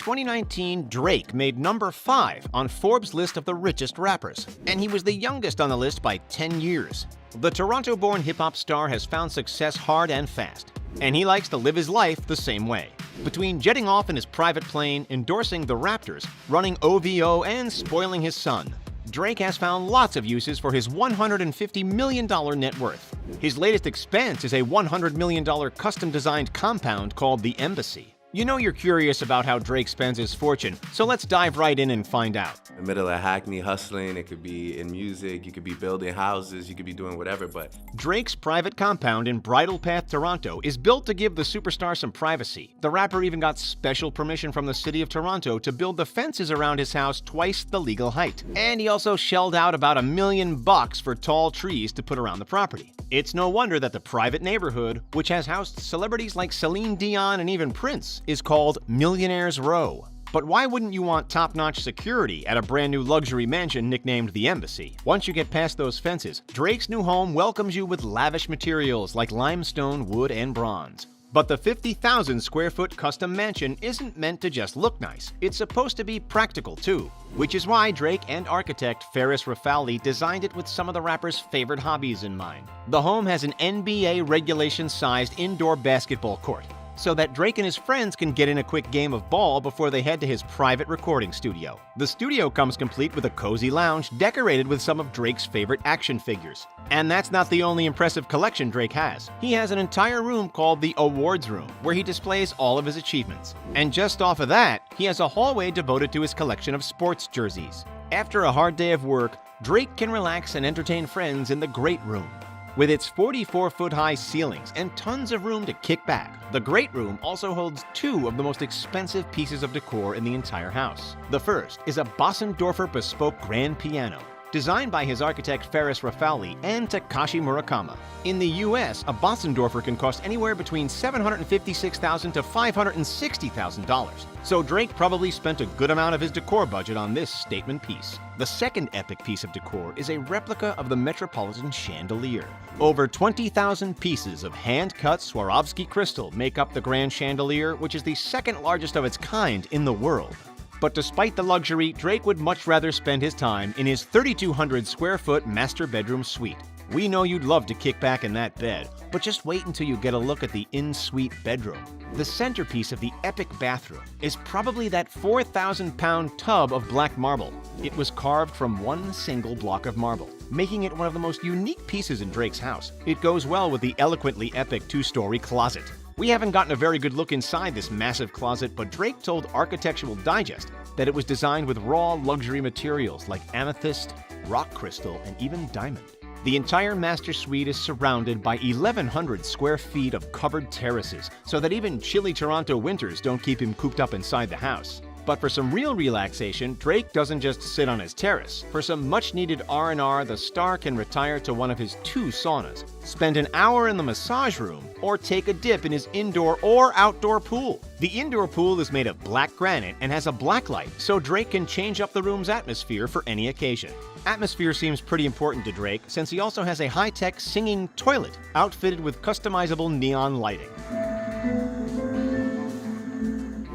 2019, Drake made number 5 on Forbes' list of the richest rappers, and he was the youngest on the list by 10 years. The Toronto-born hip-hop star has found success hard and fast, and he likes to live his life the same way. Between jetting off in his private plane, endorsing the Raptors, running OVO, and spoiling his son, Drake has found lots of uses for his $150 million net worth. His latest expense is a $100 million custom-designed compound called the Embassy. You know you're curious about how Drake spends his fortune, so let's dive right in and find out. In the middle of Hackney hustling, it could be in music, you could be building houses, you could be doing whatever, but Drake's private compound in Bridle Path, Toronto is built to give the superstar some privacy. The rapper even got special permission from the city of Toronto to build the fences around his house twice the legal height. And he also shelled out about $1 million for tall trees to put around the property. It's no wonder that the private neighborhood, which has housed celebrities like Celine Dion and even Prince, is called Millionaire's Row. But why wouldn't you want top-notch security at a brand new luxury mansion nicknamed the Embassy? Once you get past those fences, Drake's new home welcomes you with lavish materials like limestone, wood, and bronze. But the 50,000 square foot custom mansion isn't meant to just look nice. It's supposed to be practical too, which is why Drake and architect Ferris Rafali designed it with some of the rapper's favorite hobbies in mind. The home has an NBA regulation-sized indoor basketball court, so that Drake and his friends can get in a quick game of ball before they head to his private recording studio. The studio comes complete with a cozy lounge decorated with some of Drake's favorite action figures. And that's not the only impressive collection Drake has. He has an entire room called the Awards Room, where he displays all of his achievements. And just off of that, he has a hallway devoted to his collection of sports jerseys. After a hard day of work, Drake can relax and entertain friends in the Great Room. With its 44-foot-high ceilings and tons of room to kick back, the Great Room also holds 2 of the most expensive pieces of decor in the entire house. The first is a Bossendorfer bespoke grand piano, designed by his architect Ferris Rafali and Takashi Murakami. In the US, a Bossendorfer can cost anywhere between $756,000 to $560,000, so Drake probably spent a good amount of his decor budget on this statement piece. The second epic piece of decor is a replica of the Metropolitan chandelier. Over 20,000 pieces of hand-cut Swarovski crystal make up the grand chandelier, which is the second largest of its kind in the world. But despite the luxury, Drake would much rather spend his time in his 3,200 square foot master bedroom suite. We know you'd love to kick back in that bed, but just wait until you get a look at the in-suite bedroom. The centerpiece of the epic bathroom is probably that 4,000-pound tub of black marble. It was carved from one single block of marble, making it one of the most unique pieces in Drake's house. It goes well with the eloquently epic 2-story closet. We haven't gotten a very good look inside this massive closet, but Drake told Architectural Digest that it was designed with raw luxury materials like amethyst, rock crystal, and even diamond. The entire master suite is surrounded by 1,100 square feet of covered terraces, so that even chilly Toronto winters don't keep him cooped up inside the house. But for some real relaxation, Drake doesn't just sit on his terrace. For some much-needed R&R, the star can retire to one of his 2 saunas, spend an hour in the massage room, or take a dip in his indoor or outdoor pool. The indoor pool is made of black granite and has a black light, so Drake can change up the room's atmosphere for any occasion. Atmosphere seems pretty important to Drake, since he also has a high-tech singing toilet outfitted with customizable neon lighting.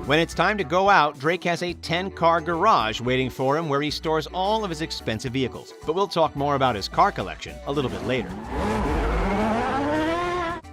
When it's time to go out, Drake has a 10-car garage waiting for him where he stores all of his expensive vehicles. But we'll talk more about his car collection a little bit later.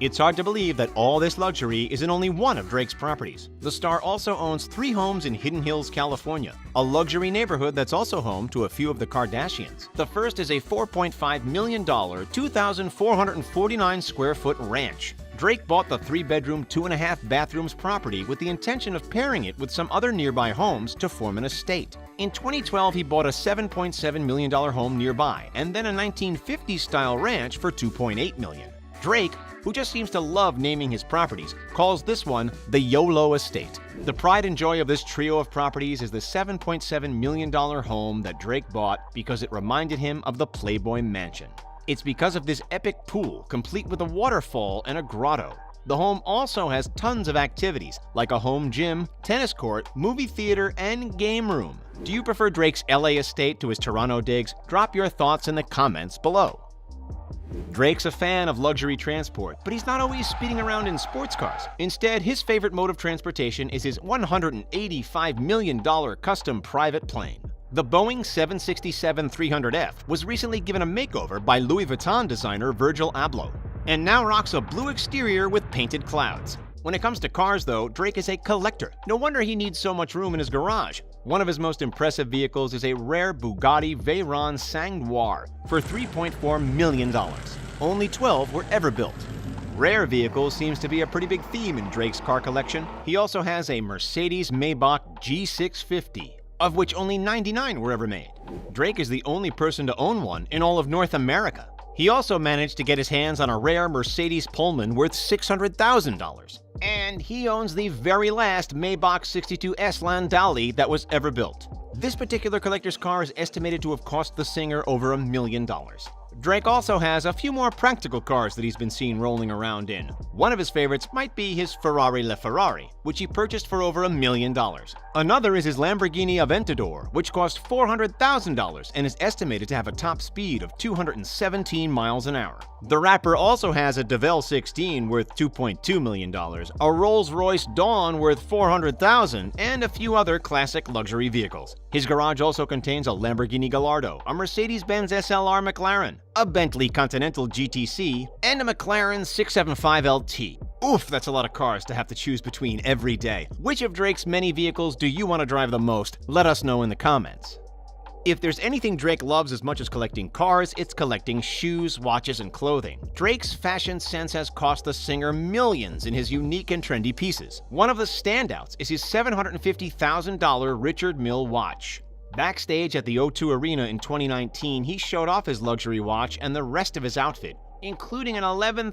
It's hard to believe that all this luxury is in only one of Drake's properties. The star also owns 3 homes in Hidden Hills, California, a luxury neighborhood that's also home to a few of the Kardashians. The first is a $4.5 million, 2,449 square foot ranch. Drake bought the 3-bedroom, 2.5 bathrooms property with the intention of pairing it with some other nearby homes to form an estate. In 2012, he bought a $7.7 million home nearby, and then a 1950s-style ranch for $2.8 million. Drake, who just seems to love naming his properties, calls this one the YOLO Estate. The pride and joy of this trio of properties is the $7.7 million home that Drake bought because it reminded him of the Playboy Mansion. It's because of this epic pool, complete with a waterfall and a grotto. The home also has tons of activities, like a home gym, tennis court, movie theater, and game room. Do you prefer Drake's LA estate to his Toronto digs? Drop your thoughts in the comments below. Drake's a fan of luxury transport, but he's not always speeding around in sports cars. Instead, his favorite mode of transportation is his $185 million custom private plane. The Boeing 767-300F was recently given a makeover by Louis Vuitton designer Virgil Abloh, and now rocks a blue exterior with painted clouds. When it comes to cars, though, Drake is a collector. No wonder he needs so much room in his garage. One of his most impressive vehicles is a rare Bugatti Veyron Sang Noir for $3.4 million. Only 12 were ever built. Rare vehicles seems to be a pretty big theme in Drake's car collection. He also has a Mercedes-Maybach G650, of which only 99 were ever made. Drake is the only person to own one in all of North America. He also managed to get his hands on a rare Mercedes Pullman worth $600,000. And he owns the very last Maybach 62S Landaulet that was ever built. This particular collector's car is estimated to have cost the singer over $1 million. Drake also has a few more practical cars that he's been seen rolling around in. One of his favorites might be his Ferrari LaFerrari, which he purchased for over $1 million. Another is his Lamborghini Aventador, which cost $400,000 and is estimated to have a top speed of 217 miles an hour. The rapper also has a DeVille 16 worth $2.2 million, a Rolls-Royce Dawn worth $400,000, and a few other classic luxury vehicles. His garage also contains a Lamborghini Gallardo, a Mercedes-Benz SLR McLaren, a Bentley Continental GTC, and a McLaren 675 LT. Oof, that's a lot of cars to have to choose between every day. Which of Drake's many vehicles do you want to drive the most? Let us know in the comments. If there's anything Drake loves as much as collecting cars, it's collecting shoes, watches, and clothing. Drake's fashion sense has cost the singer millions in his unique and trendy pieces. One of the standouts is his $750,000 Richard Mille watch. Backstage at the O2 Arena in 2019, he showed off his luxury watch and the rest of his outfit, including an $11,000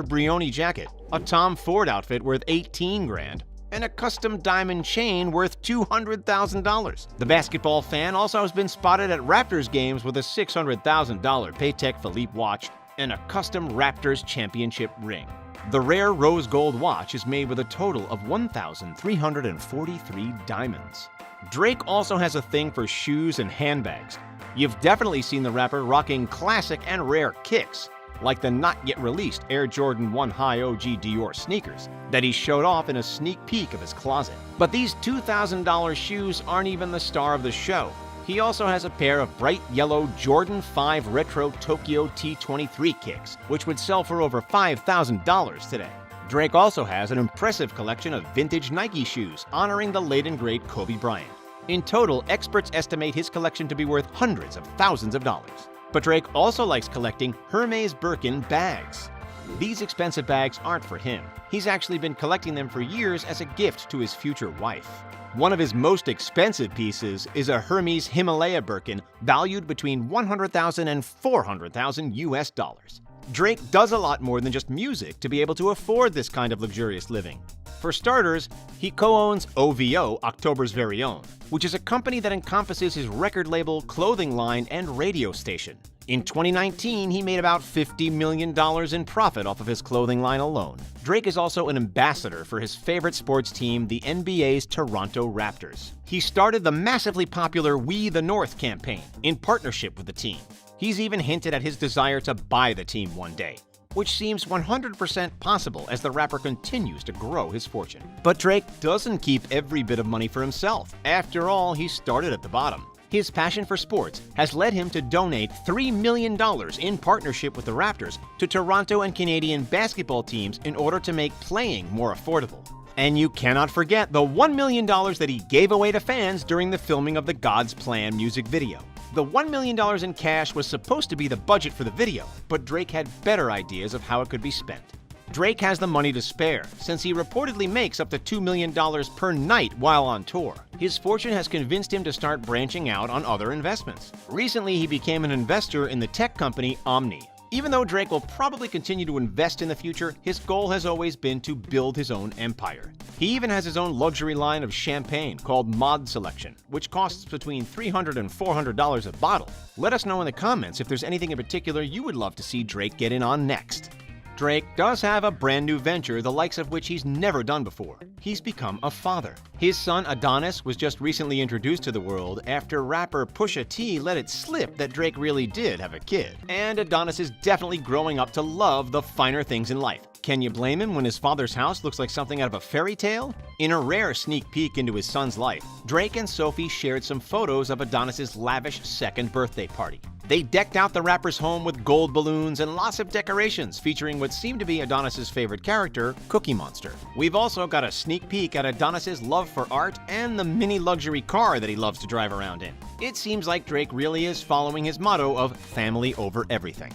Brioni jacket, a Tom Ford outfit worth $18 grand, and a custom diamond chain worth $200,000. The basketball fan also has been spotted at Raptors games with a $600,000 Patek Philippe watch and a custom Raptors championship ring. The rare rose gold watch is made with a total of 1,343 diamonds. Drake also has a thing for shoes and handbags. You've definitely seen the rapper rocking classic and rare kicks, like the not-yet-released Air Jordan 1 High OG Dior sneakers that he showed off in a sneak peek of his closet. But these $2,000 shoes aren't even the star of the show. He also has a pair of bright yellow Jordan 5 Retro Tokyo T23 kicks, which would sell for over $5,000 today. Drake also has an impressive collection of vintage Nike shoes honoring the late and great Kobe Bryant. In total, experts estimate his collection to be worth hundreds of thousands of dollars. But Drake also likes collecting Hermes Birkin bags. These expensive bags aren't for him. He's actually been collecting them for years as a gift to his future wife. One of his most expensive pieces is a Hermes Himalaya Birkin valued between $100,000 and $400,000 US dollars. Drake does a lot more than just music to be able to afford this kind of luxurious living. For starters, he co-owns OVO, October's Very Own, which is a company that encompasses his record label, clothing line, and radio station. In 2019, he made about $50 million in profit off of his clothing line alone. Drake is also an ambassador for his favorite sports team, the NBA's Toronto Raptors. He started the massively popular We the North campaign in partnership with the team. He's even hinted at his desire to buy the team one day, which seems 100% possible as the rapper continues to grow his fortune. But Drake doesn't keep every bit of money for himself. After all, he started at the bottom. His passion for sports has led him to donate $3 million in partnership with the Raptors to Toronto and Canadian basketball teams in order to make playing more affordable. And you cannot forget the $1 million that he gave away to fans during the filming of the God's Plan music video. The $1 million in cash was supposed to be the budget for the video, but Drake had better ideas of how it could be spent. Drake has the money to spare, since he reportedly makes up to $2 million per night while on tour. His fortune has convinced him to start branching out on other investments. Recently, he became an investor in the tech company Omni. Even though Drake will probably continue to invest in the future, his goal has always been to build his own empire. He even has his own luxury line of champagne called Mod Selection, which costs between $300 and $400 a bottle. Let us know in the comments if there's anything in particular you would love to see Drake get in on next. Drake does have a brand new venture, the likes of which he's never done before. He's become a father. His son Adonis was just recently introduced to the world after rapper Pusha T let it slip that Drake really did have a kid. And Adonis is definitely growing up to love the finer things in life. Can you blame him when his father's house looks like something out of a fairy tale? In a rare sneak peek into his son's life, Drake and Sophie shared some photos of Adonis's lavish second birthday party. They decked out the rapper's home with gold balloons and lots of decorations featuring what seemed to be Adonis's favorite character, Cookie Monster. We've also got a sneak peek at Adonis's love for art and the mini luxury car that he loves to drive around in. It seems like Drake really is following his motto of family over everything.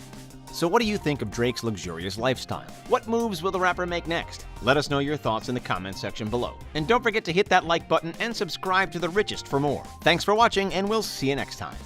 So what do you think of Drake's luxurious lifestyle? What moves will the rapper make next? Let us know your thoughts in the comments section below. And don't forget to hit that like button and subscribe to The Richest for more. Thanks for watching, and we'll see you next time.